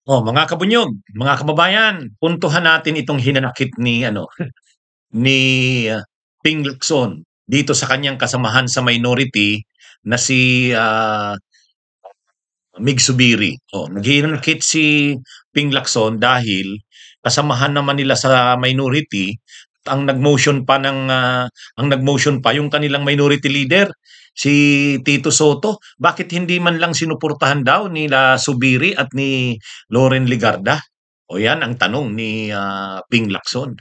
Mga kabunyog, mga kababayan, puntuhan natin itong hinanakit ni ni Ping Lacson dito sa kanyang kasamahan sa minority na si Mig Subiri. Naghinanakit si Ping Lacson dahil kasamahan naman nila sa minority ang nagmotion pa yung kanilang minority leader si Tito Soto. Bakit hindi man lang sinuportahan daw nila Subiri at ni Loren Ligarda? O yan ang tanong ni Ping Lacson.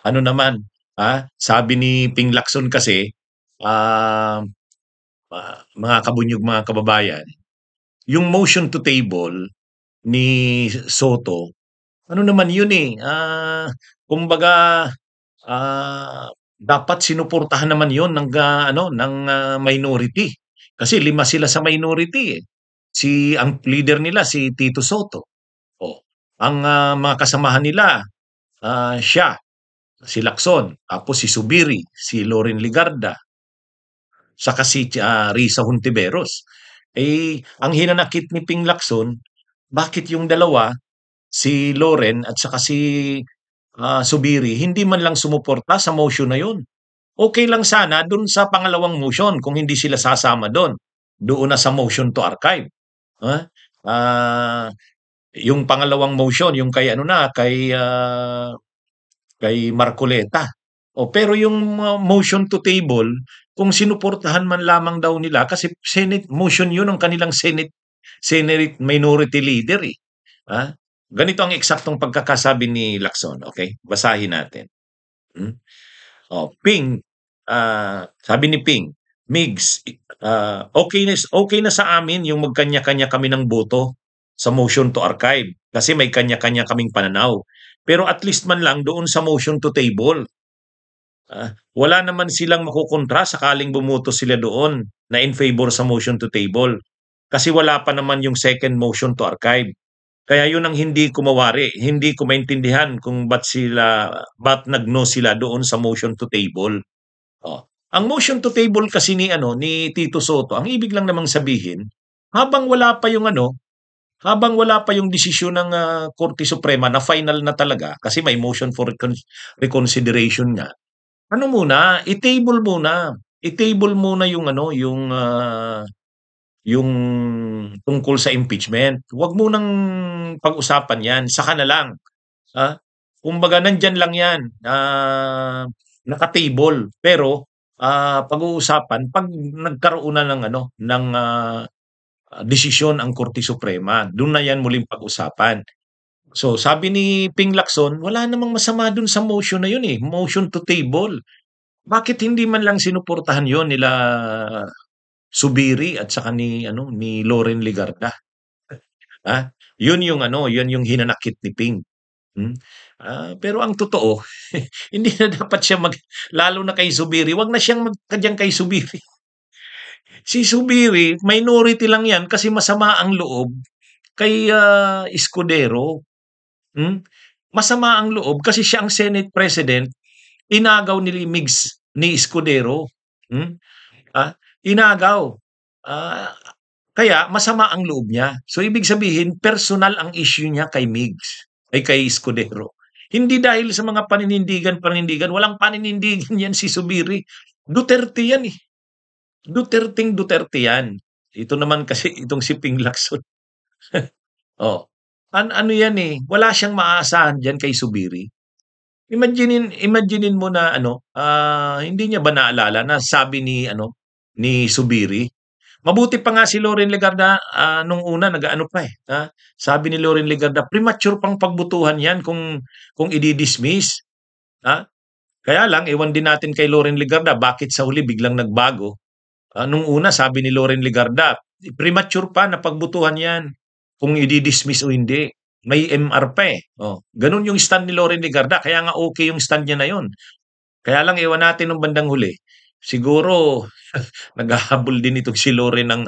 Ano naman, sabi ni Ping Lacson kasi, ah, mga kabunyog, mga kababayan, yung motion to table ni Soto, ano naman yun kumbaga, dapat sinuportahan naman yun ng minority. Kasi 5 sila sa minority eh. Ang leader nila si Tito Soto. Oh, ang mga kasamahan nila, siya, si Lacson, tapos si Subiri, si Loren Ligarda, saka si Risa Hontiveros. Ang hinanakit ni Ping Lacson, bakit yung dalawa, si Loren at saka si Subiri, hindi man lang sumuporta sa motion na yun. Okay lang sana dun sa pangalawang motion kung hindi sila sasama doon. Doon na sa motion to archive. Ha? Ah, yung pangalawang motion, yung kay Marcoleta. Pero yung motion to table, kung sinuportahan man lamang daw nila, kasi Senate motion yun ng kanilang Senate Minority Leader eh. Ha? Ganito ang eksaktong pagkakasabi ni Lacson. Okay? Basahin natin. Hmm? Ping, sabi ni Ping, Migs, okay na sa amin yung magkanya-kanya kami ng boto sa motion to archive kasi may kanya-kanya kaming pananaw. Pero at least man lang doon sa motion to table, wala naman silang makukontra sakaling bumuto sila doon na in favor sa motion to table. Kasi wala pa naman yung second motion to archive. Kaya yun ang hindi ko mawari, hindi ko maintindihan kung ba't nag-no sila doon sa motion to table. Ang motion to table kasi ni Tito Soto, ang ibig lang namang sabihin, habang wala pa yung desisyon ng Korte Suprema na final na talaga kasi may motion for reconsideration nga. I-table muna yung tungkol sa impeachment. Huwag mo nang pag-usapan 'yan, saka na lang. Ah, Kumbaga nandiyan lang 'yan, naka-table pero pag-uusapan 'pag nagkaroon na ng desisyon ang Korte Suprema, dun na 'yan muling pag-usapan. So, sabi ni Ping Lacson, wala namang masama dun sa motion na yun motion to table. Bakit hindi man lang sinuportahan yon nila Subiri at saka ni Loren Ligarda? Yun yung hinanakit ni Ping. Hmm. Pero ang totoo, hindi na dapat siya lalo na kay Subiri, wag na siyang magkadyang kay Subiri. Si Subiri, minority lang yan kasi masama ang loob kay Escudero. Hmm? Masama ang loob kasi siya ang Senate President, inagaw ni Escudero. Hmm? Inagaw. Ah, Kaya masama ang loob niya. So ibig sabihin, personal ang issue niya kay kay Escudero. Hindi dahil sa mga paninindigan. Walang paninindigan yan si Subiri. Duterte yan eh. Duterte yan. Ito naman kasi itong si Ping Lacson. Oh. Ano yan wala siyang maaasahan diyan kay Subiri. Imaginein mo na hindi niya ba naalala na sabi ni Subiri, mabuti pa nga si Loren Legarda nung una nag-aano pa sabi ni Loren Legarda, premature pang pagbutuhan 'yan kung idi-dismiss. Ha? Kaya lang ewan din natin kay Loren Legarda bakit sa huli biglang nagbago. Nung una sabi ni Loren Legarda, premature pa na pagbutuhan 'yan kung idi-dismiss o hindi. May MR pa ganun yung stand ni Loren Legarda kaya nga okay yung stand niya na yun. Kaya lang ewan natin nung bandang huli. Siguro naghahabol din itong si Loren ng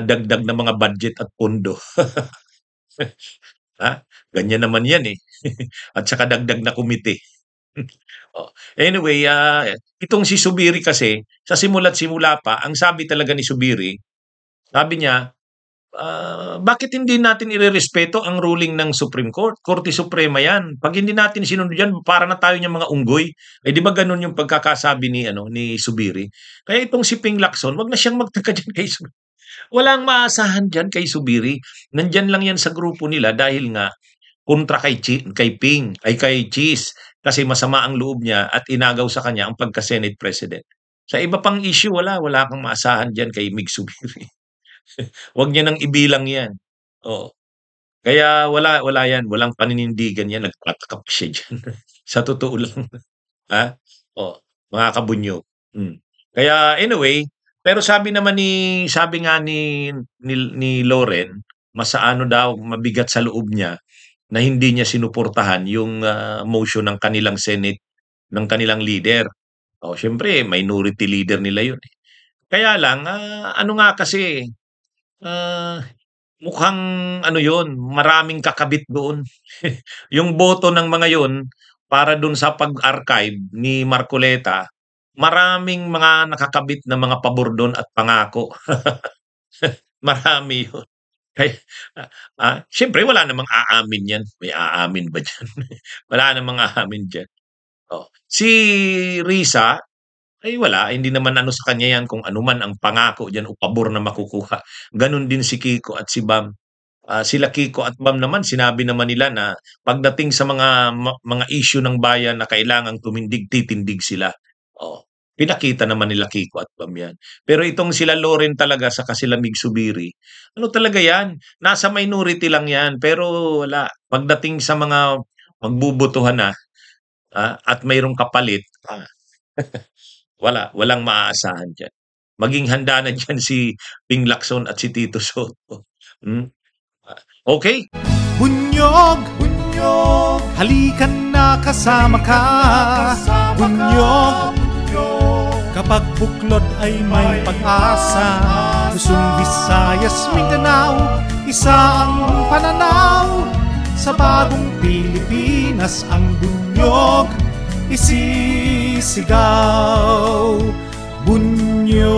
dagdag na mga budget at pondo. Ganyan naman yan At saka dagdag na komite. Anyway, itong si Subiri kasi, sa simula't simula pa, ang sabi talaga ni Subiri, sabi niya, Bakit hindi natin irerespeto ang ruling ng Supreme Court? Korte Suprema 'yan. 'Pag hindi natin sinunod 'yan, para na tayo niyang mga unggoy. Eh, 'di ba gano'n yung pagkakasabi ni ano, ni Zubiri? Kaya itong si Ping Lacson, 'wag na siyang magtaka diyan kay Zubiri. Walang maasahan diyan kay Zubiri. Nandiyan lang 'yan sa grupo nila dahil nga kontra kay Ping, ay kay Cheese, kasi masama ang loob niya at inagaw sa kanya ang pagka-Senate President. Sa iba pang issue, wala kang maasahan diyan kay Mig Zubiri. Wag niya nang ibilang 'yan, oo. Kaya wala 'yan, walang paninindigan 'yan, nagtataka pa siya diyan. Sa totoo lang, ha? Oh, mga kabunyog, hmm. Kaya anyway, pero sabi nga ni Loren, mas ano daw, mabigat sa loob niya na hindi niya sinuportahan yung, motion ng kanilang Senate, ng kanilang leader. Oh, siyempre minority leader nila yun, eh. Kaya lang, ano nga kasi, ah mukhang ano yun, maraming kakabit doon. Yung boto ng mga yun, para dun sa pag-archive ni Marcoleta, maraming mga nakakabit na mga pabor dun at pangako. Marami yun. Kaya, siyempre wala namang aamin yan. May aamin ba diyan? Wala namang aamin diyan. Oh. Si Risa, ay wala, hindi naman ano sa kanya yan kung ano man ang pangako diyan o pabor na makukuha. Ganon din si Kiko at si Bam. Sila Kiko at Bam naman sinabi naman nila na pagdating sa mga issue ng bayan na kailangang tumindig, titindig sila. Oo, pinakita naman nila Kiko at Bam 'yan. Pero itong sila Loren talaga saka sila Mig Subiri, ano talaga 'yan, nasa minority lang 'yan pero wala, pagdating sa mga magbubotohan na, at mayroong kapalit, walang maaasahan diyan. Maging handa na diyan si Ping Lacson at si Tito Soto, hmm. Okey. Bunyog, bunyog, halikan na kasama ka. Bunyog, kapag buklod ay may pag-asa. Luzon, Visayas, Mindanao, isa ang pananaw. Sa bagong Pilipinas ang bunyog isisigaw. Bunyog.